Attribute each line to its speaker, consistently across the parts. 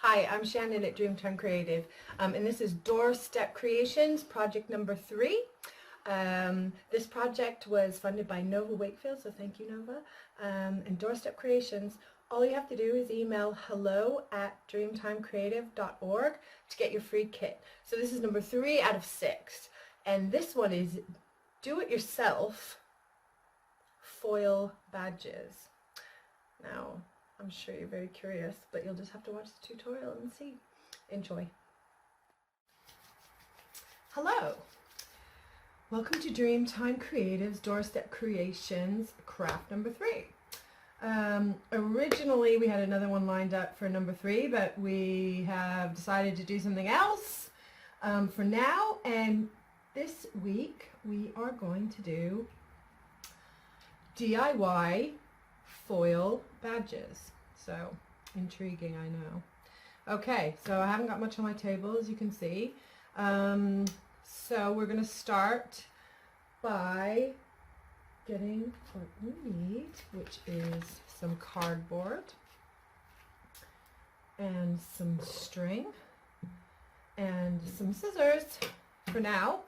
Speaker 1: Hi, I'm Shannon at Dreamtime Creative, and this is Doorstep Creations, project number 3. This project was funded by Nova Wakefield, so thank you, Nova. And Doorstep Creations, all you have to do is email hello@dreamtimecreative.org to get your free kit. So this is number 3 out of 6, and this one is do-it-yourself foil badges. Now, I'm sure you're very curious, but you'll just have to watch the tutorial and see. Enjoy. Hello. Welcome to Dreamtime Creative's Doorstep Creations craft number 3. Originally we had another one lined up for number 3, but we have decided to do something else for now, and this week we are going to do DIY foil badges. So intriguing, I know. Okay, so I haven't got much on my table, as you can see. So we're going to start by getting what we need, which is some cardboard and some string and some scissors for now.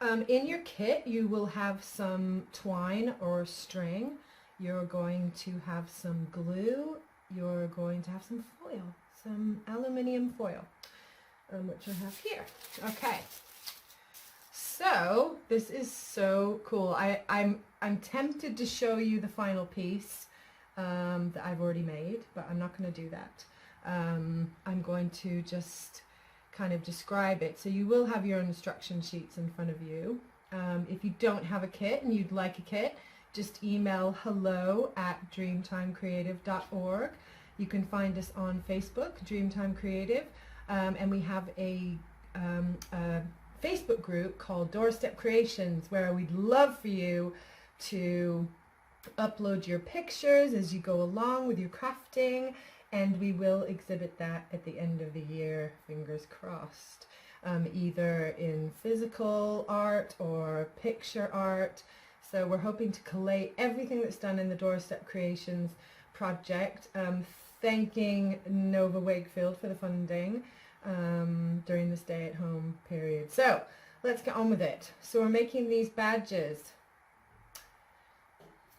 Speaker 1: In your kit you will have some twine or string. You're going to have some glue, you're going to have some foil, some aluminium foil, which I have here. Okay, so this is so cool. I'm tempted to show you the final piece that I've already made, but I'm not going to do that. I'm going to just kind of describe it. So you will have your instruction sheets in front of you. If you don't have a kit and you'd like a kit, just email hello@dreamtimecreative.org. You can find us on Facebook, Dreamtime Creative, and we have a Facebook group called Doorstep Creations, where we'd love for you to upload your pictures as you go along with your crafting, and we will exhibit that at the end of the year, fingers crossed, either in physical art or picture art. So we're hoping to collate everything that's done in the Doorstep Creations project, thanking Nova Wakefield for the funding during the stay-at-home period. So let's get on with it. So we're making these badges.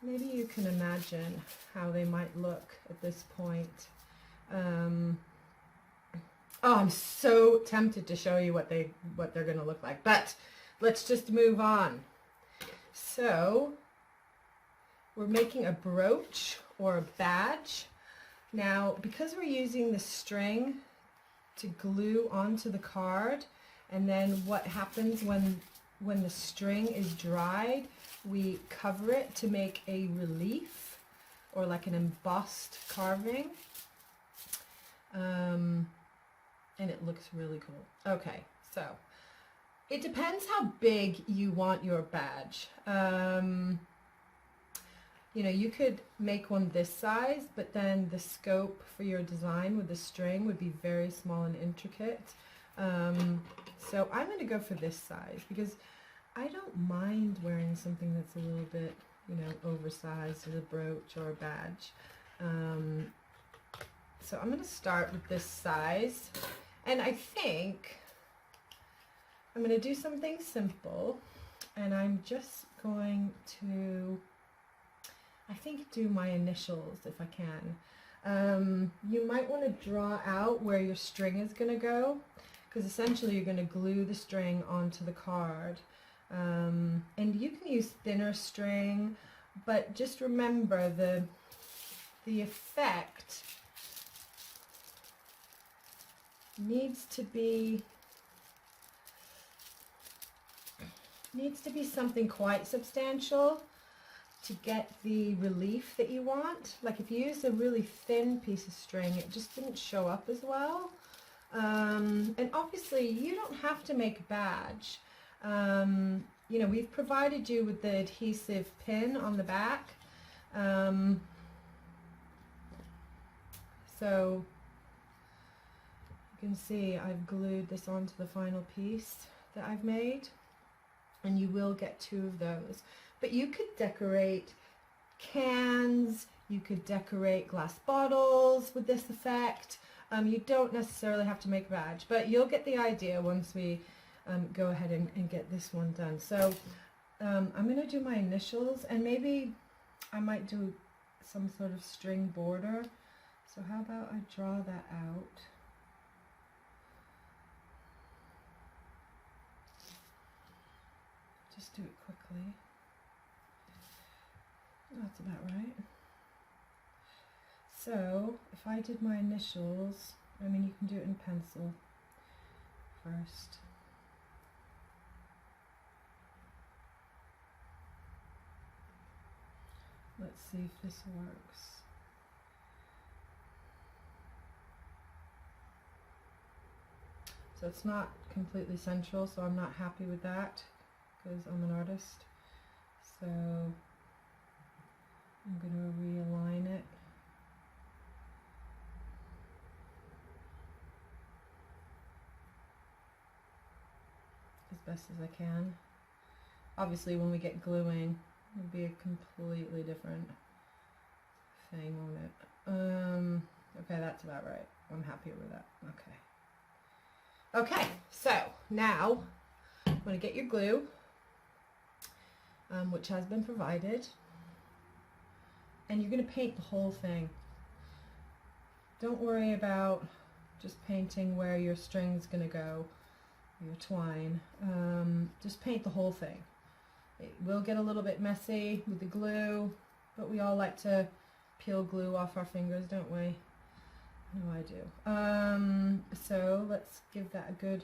Speaker 1: Maybe you can imagine how they might look at this point. Oh, I'm so tempted to show you what they're going to look like, but let's just move on. So we're making a brooch or a badge. Now, because we're using the string to glue onto the card, and then what happens when the string is dried, we cover it to make a relief or like an embossed carving. And it looks really cool. Okay, so it depends how big you want your badge. You know, you could make one this size, but then the scope for your design with the string would be very small and intricate. So I'm going to go for this size because I don't mind wearing something that's a little bit, you know, oversized as a brooch or a badge. So I'm going to start with this size, and I think I'm going to do something simple, and I'm just going to, I think, do my initials if I can. You might want to draw out where your string is going to go, because essentially you're going to glue the string onto the card. And you can use thinner string, but just remember the effect needs to be something quite substantial to get the relief that you want. Like if you use a really thin piece of string, it just didn't show up as well. And obviously you don't have to make a badge. You know, we've provided you with the adhesive pin on the back. So you can see I've glued this onto the final piece that I've made, and you will get 2 of those. But you could decorate cans, you could decorate glass bottles with this effect. You don't necessarily have to make a badge, but you'll get the idea once we go ahead and get this one done. So I'm going to do my initials, and maybe I might do some sort of string border. So how about I draw that out? Just do it quickly. That's about right. So if I did my initials, I mean, you can do it in pencil first. Let's see if this works. So it's not completely central, so I'm not happy with that because I'm an artist. So I'm going to realign it. As best as I can. Obviously when we get gluing, it'll be a completely different thing, won't it? Okay, that's about right. I'm happy with that. Okay, so now I'm going to get your glue, which has been provided, and you're going to paint the whole thing. Don't worry about just painting where your string's going to go, your twine. Just paint the whole thing. It will get a little bit messy with the glue, but we all like to peel glue off our fingers, don't we? I know I do. So let's give that a good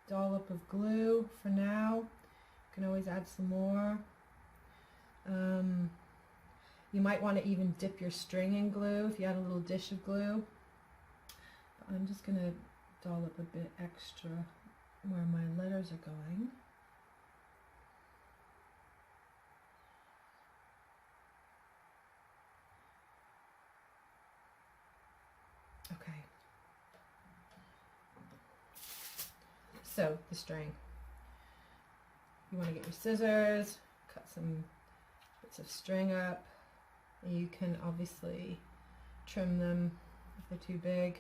Speaker 1: dollop of glue for now. You can always add some more. You might want to even dip your string in glue if you had a little dish of glue. But I'm just going to dollop a bit extra where my letters are going. Okay. So the string. You want to get your scissors, cut some bits of string up. You can obviously trim them if they're too big.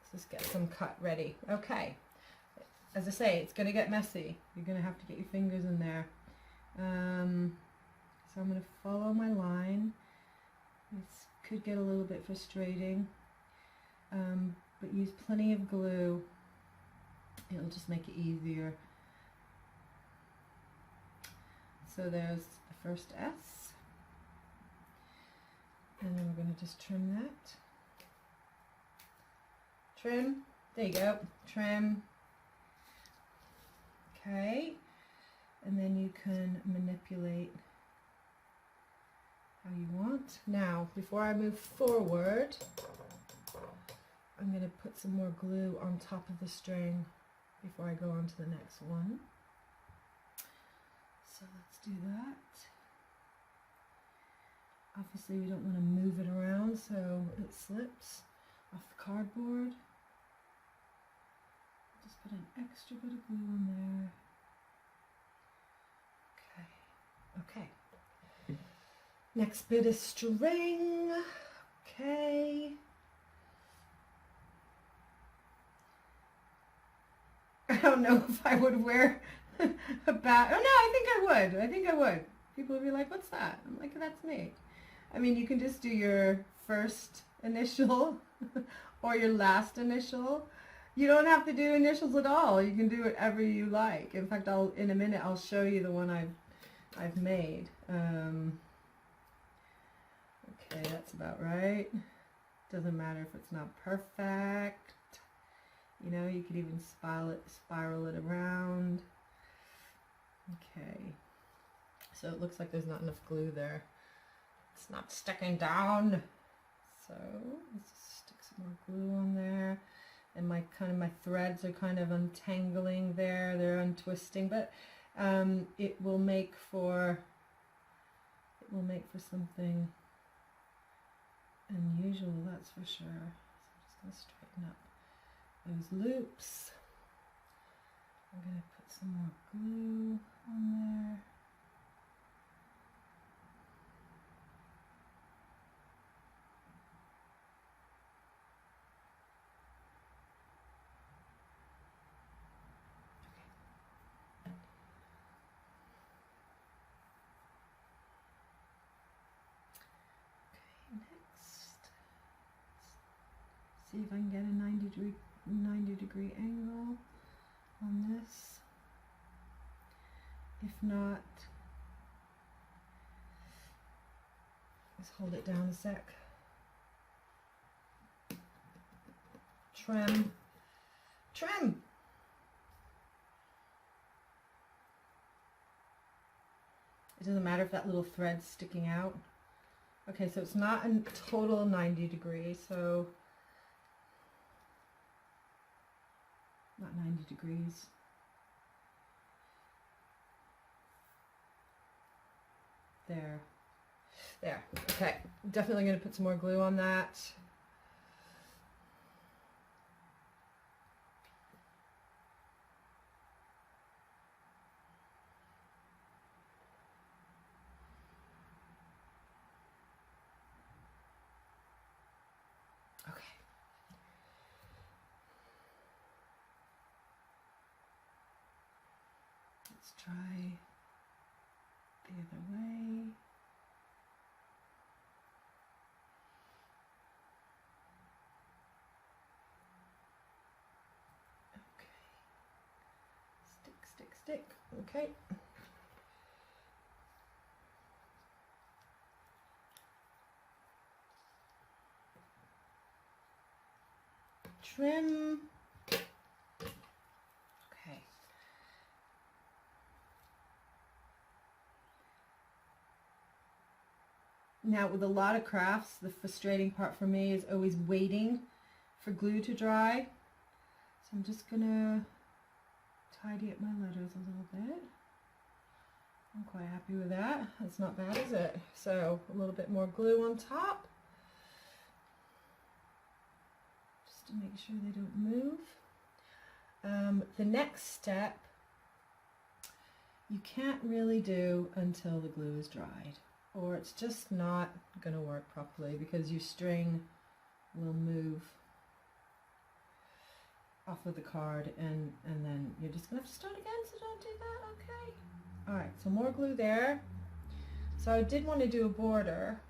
Speaker 1: Let's just get some cut ready. Okay. As I say, it's going to get messy. You're going to have to get your fingers in there. So I'm going to follow my line. This could get a little bit frustrating, but use plenty of glue. It'll just make it easier. So there's the first S, and then we're going to just trim that. Trim. There you go. Trim. Okay. And then you can manipulate how you want. Now, before I move forward, I'm going to put some more glue on top of the string before I go on to the next one. So let's do that. Obviously we don't want to move it around so it slips off the cardboard. Just put an extra bit of glue on there. Okay. Next bit of string. Okay. I don't know if I would wear a bat. Oh no, I think I would. People would be like, what's that? I'm like, that's me. I mean, you can just do your first initial or your last initial. You don't have to do initials at all. You can do whatever you like. In fact, in a minute I'll show you the one I've made. Okay, that's about right. Doesn't matter if it's not perfect. You know, you could even spiral it around. Okay. So it looks like there's not enough glue there. It's not sticking down. So let's stick some more glue on there. And my threads are kind of untangling there. They're untwisting, but it will make for something unusual, that's for sure. So I'm just going to straighten up those loops. I'm going to put some more glue on there. see if I can get a 90 degree angle on this. If not, let's hold it down a sec. Trim. Trim! It doesn't matter if that little thread's sticking out. Okay, so it's not a total 90 degrees, so not 90 degrees. There. There. Okay, definitely going to put some more glue on that. Let's try the other way. Okay. Stick, stick, stick. Okay. Trim. Okay. Now with a lot of crafts, the frustrating part for me is always waiting for glue to dry. So I'm just gonna tidy up my letters a little bit. I'm quite happy with that. That's not bad, is it? So a little bit more glue on top, just to make sure they don't move. The next step you can't really do until the glue is dried, or it's just not going to work properly because your string will move off of the card, and then you're just going to have to start again, so don't do that, okay? Alright, so more glue there. So I did want to do a border,